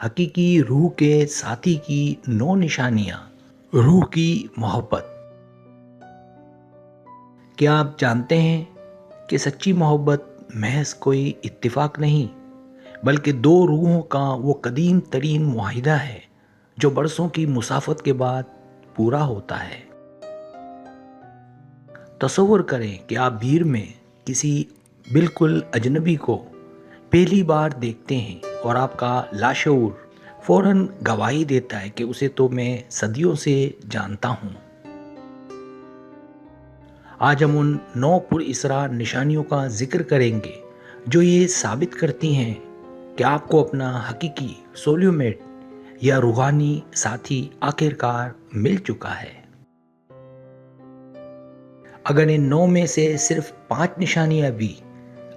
حقیقی روح کے ساتھی کی 9 نشانیاں۔ روح کی محبت۔ کیا آپ جانتے ہیں کہ سچی محبت محض کوئی اتفاق نہیں بلکہ دو روحوں کا وہ قدیم ترین معاہدہ ہے جو برسوں کی مسافت کے بعد پورا ہوتا ہے۔ تصور کریں کہ آپ بھیڑ میں کسی بالکل اجنبی کو پہلی بار دیکھتے ہیں اور آپ کا لاشعور فوراً گواہی دیتا ہے کہ اسے تو میں صدیوں سے جانتا ہوں۔ آج ہم ان 9 پراسرار نشانیوں کا ذکر کریں گے جو یہ ثابت کرتی ہیں کہ آپ کو اپنا حقیقی سولو میٹ یا روحانی ساتھی آخرکار مل چکا ہے۔ اگر ان 9 میں سے صرف 5 نشانیاں بھی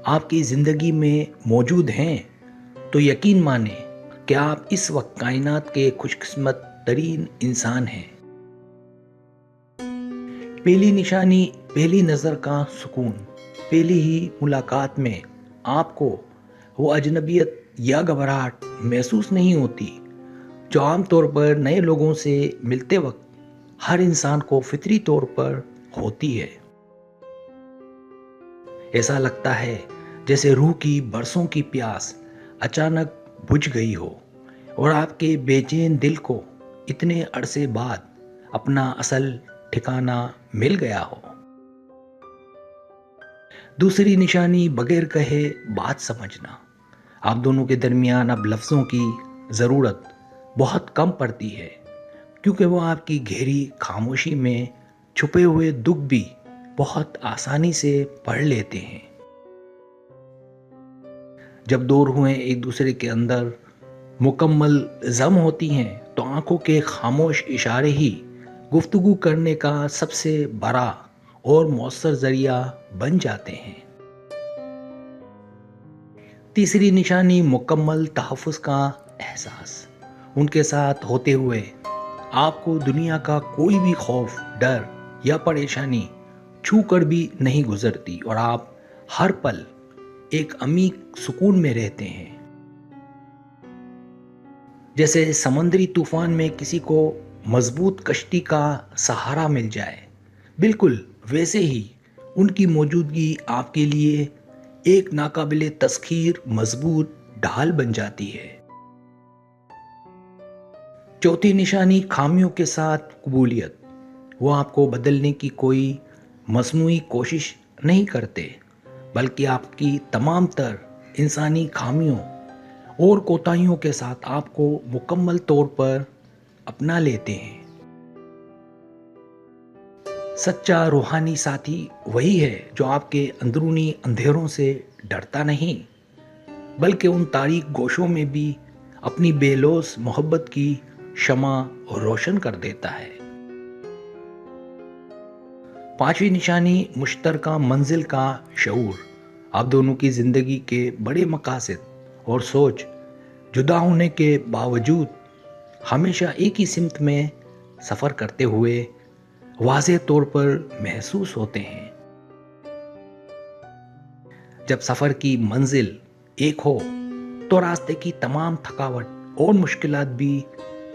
آپ کی زندگی میں موجود ہیں تو یقین مانیں کہ آپ اس وقت کائنات کے خوش قسمت ترین انسان ہیں۔ پہلی نشانی، پہلی نظر کا سکون۔ پہلی ہی ملاقات میں آپ کو وہ اجنبیت یا گھبراہٹ محسوس نہیں ہوتی جو عام طور پر نئے لوگوں سے ملتے وقت ہر انسان کو فطری طور پر ہوتی ہے۔ ایسا لگتا ہے جیسے روح کی برسوں کی پیاس اچانک بجھ گئی ہو اور آپ کے بے چین دل کو اتنے عرصے بعد اپنا اصل ٹھکانہ مل گیا ہو۔ دوسری نشانی، بغیر کہے بات سمجھنا۔ آپ دونوں کے درمیان اب لفظوں کی ضرورت بہت کم پڑتی ہے کیونکہ وہ آپ کی گہری خاموشی میں چھپے ہوئے دکھ بھی بہت آسانی سے پڑھ لیتے ہیں۔ جب دو روحیں ایک دوسرے کے اندر مکمل ضم ہوتی ہیں تو آنکھوں کے خاموش اشارے ہی گفتگو کرنے کا سب سے بڑا اور مؤثر ذریعہ بن جاتے ہیں۔ تیسری نشانی، مکمل تحفظ کا احساس۔ ان کے ساتھ ہوتے ہوئے آپ کو دنیا کا کوئی بھی خوف، ڈر یا پریشانی چھو کر بھی نہیں گزرتی اور آپ ہر پل ایک عمیق سکون میں رہتے ہیں۔ جیسے سمندری طوفان میں کسی کو مضبوط کشتی کا سہارا مل جائے، بالکل ویسے ہی ان کی موجودگی آپ کے لیے ایک ناقابل تسخیر مضبوط ڈھال بن جاتی ہے۔ چوتھی نشانی، خامیوں کے ساتھ قبولیت۔ وہ آپ کو بدلنے کی کوئی مصنوعی کوشش نہیں کرتے بلکہ آپ کی تمام تر انسانی خامیوں اور کوتاہیوں کے ساتھ آپ کو مکمل طور پر اپنا لیتے ہیں۔ سچا روحانی ساتھی وہی ہے جو آپ کے اندرونی اندھیروں سے ڈرتا نہیں بلکہ ان تاریک گوشوں میں بھی اپنی بے لوث محبت کی شمع روشن کر دیتا ہے۔ پانچویں نشانی، مشترکہ منزل کا شعور۔ آپ دونوں کی زندگی کے بڑے مقاصد اور سوچ جدا ہونے کے باوجود ہمیشہ ایک ہی سمت میں سفر کرتے ہوئے واضح طور پر محسوس ہوتے ہیں۔ جب سفر کی منزل ایک ہو تو راستے کی تمام تھکاوٹ اور مشکلات بھی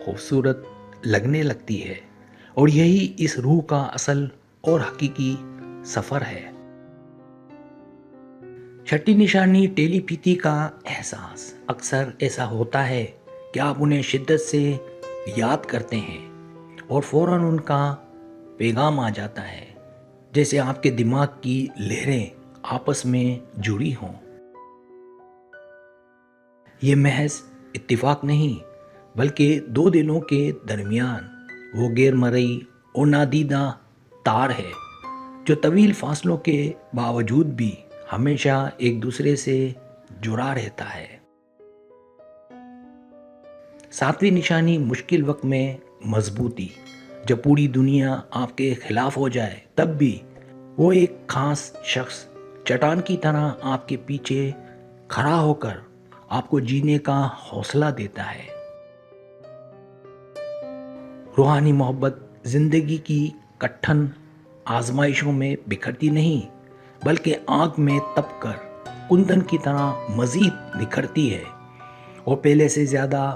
خوبصورت لگنے لگتی ہے اور یہی اس روح کا اصل اور حقیقی سفر ہے۔ چھٹی نشانی، ٹیلی پیتی کا احساس۔ اکثر ایسا ہوتا ہے کہ آپ انہیں شدت سے یاد کرتے ہیں اور فوراً ان کا پیغام آ جاتا ہے جیسے آپ کے دماغ کی لہریں آپس میں جڑی ہوں۔ یہ محض اتفاق نہیں بلکہ دو دلوں کے درمیان وہ غیر مرئی اور نادیدہ تار ہے جو طویل فاصلوں کے باوجود بھی ہمیشہ ایک دوسرے سے جڑا رہتا ہے۔ ساتویں نشانی، مشکل وقت میں مضبوطی۔ جب پوری دنیا آپ کے خلاف ہو جائے تب بھی وہ ایک خاص شخص چٹان کی طرح آپ کے پیچھے کھڑا ہو کر آپ کو جینے کا حوصلہ دیتا ہے۔ روحانی محبت زندگی کی کٹھن آزمائشوں میں بکھرتی نہیں بلکہ آگ میں تپ کر کندن کی طرح مزید نکھرتی ہے اور پہلے سے زیادہ